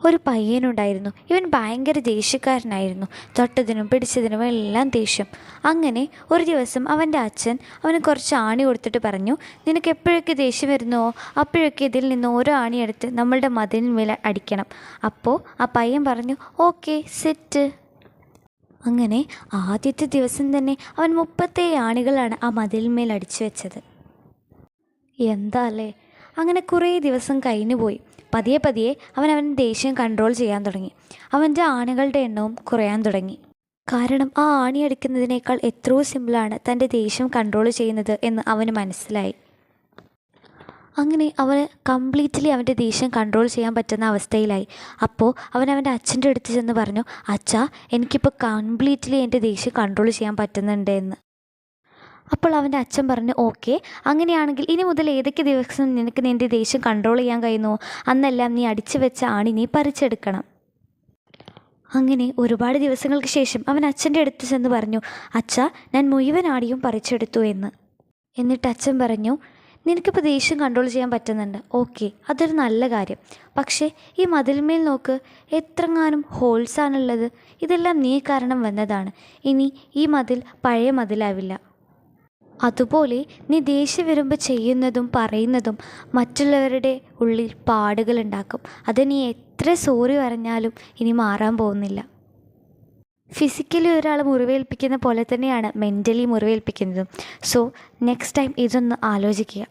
ഒരു പയ്യനുണ്ടായിരുന്നു. ഇവൻ ഭയങ്കര ദേഷ്യക്കാരനായിരുന്നു. തൊട്ടതിനും പിടിച്ചതിനും എല്ലാം ദേഷ്യം. അങ്ങനെ ഒരു ദിവസം അവൻ്റെ അച്ഛൻ അവന് കുറച്ച് ആണി കൊടുത്തിട്ട് പറഞ്ഞു, നിനക്ക് എപ്പോഴൊക്കെ ദേഷ്യം വരുന്നുവോ അപ്പോഴൊക്കെ ഇതിൽ നിന്ന് ഓരോ ആണിയെടുത്ത് നമ്മളുടെ മതിലിന്മേൽ അടിക്കണം. അപ്പോൾ ആ പയ്യൻ പറഞ്ഞു, ഓക്കെ സെറ്റ്. അങ്ങനെ ആദ്യത്തെ ദിവസം തന്നെ അവൻ 37 ആണികളാണ് ആ മതിലിന്മേൽ അടിച്ചു വെച്ചത്. എന്താ അല്ലേ. അങ്ങനെ കുറേ ദിവസം കഴിഞ്ഞു പോയി. പതിയെ പതിയെ അവൻ്റെ ദേഷ്യം കൺട്രോൾ ചെയ്യാൻ തുടങ്ങി. അവൻ്റെ ആണികളുടെ എണ്ണവും കുറയാൻ തുടങ്ങി. കാരണം ആ ആണി അടിക്കുന്നതിനേക്കാൾ എത്രയോ സിമ്പിളാണ് തൻ്റെ ദേഷ്യം കൺട്രോൾ ചെയ്യുന്നത് എന്ന് അവന് മനസ്സിലായി. അങ്ങനെ അവന് കംപ്ലീറ്റ്ലി അവൻ്റെ ദേഷ്യം കൺട്രോൾ ചെയ്യാൻ പറ്റുന്ന അവസ്ഥയിലായി. അപ്പോൾ അവൻ്റെ അച്ഛൻ്റെ അടുത്ത് ചെന്ന് പറഞ്ഞു, അച്ഛാ എനിക്കിപ്പോൾ കംപ്ലീറ്റ്ലി എൻ്റെ ദേഷ്യം കൺട്രോൾ ചെയ്യാൻ പറ്റുന്നുണ്ട് എന്ന്. അപ്പോൾ അവൻ്റെ അച്ഛൻ പറഞ്ഞു, ഓക്കെ അങ്ങനെയാണെങ്കിൽ ഇനി മുതൽ ഏതൊക്കെ ദിവസം നിനക്ക് നിൻ്റെ ദേഷ്യം കൺട്രോൾ ചെയ്യാൻ കഴിയുമോ അന്നെല്ലാം നീ അടിച്ചു വെച്ച ആണി നീ പറിച്ചെടുക്കണം. അങ്ങനെ ഒരുപാട് ദിവസങ്ങൾക്ക് ശേഷം അവൻ അച്ഛൻ്റെ അടുത്ത് ചെന്ന് പറഞ്ഞു, അച്ഛാ ഞാൻ മുഴുവൻ ആണിയും പറിച്ചെടുത്തു എന്ന്. എന്നിട്ട് അച്ഛൻ പറഞ്ഞു, നിനക്കിപ്പോൾ ദേഷ്യം കൺട്രോൾ ചെയ്യാൻ പറ്റുന്നുണ്ട്, ഓക്കെ അതൊരു നല്ല കാര്യം. പക്ഷേ ഈ മതിൽമേൽ നോക്ക്, എത്രങ്ങാനും ഹോൾസാണുള്ളത്. ഇതെല്ലാം നീ കാരണം വന്നതാണ്. ഇനി ഈ മതിൽ പഴയ മതിലാവില്ല. അതുപോലെ നീ ദേഷ്യം വരുമ്പോൾ ചെയ്യുന്നതും പറയുന്നതും മറ്റുള്ളവരുടെ ഉള്ളിൽ പാടുകളുണ്ടാക്കും. അത് നീ എത്ര സോറി പറഞ്ഞാലും ഇനി മാറാൻ പോകുന്നില്ല. ഫിസിക്കലി ഒരാൾ മുറിവേൽപ്പിക്കുന്ന പോലെ തന്നെയാണ് മെൻ്റലി മുറിവേൽപ്പിക്കുന്നതും. സോ നെക്സ്റ്റ് ടൈം ഇതൊന്ന് ആലോചിക്കുക.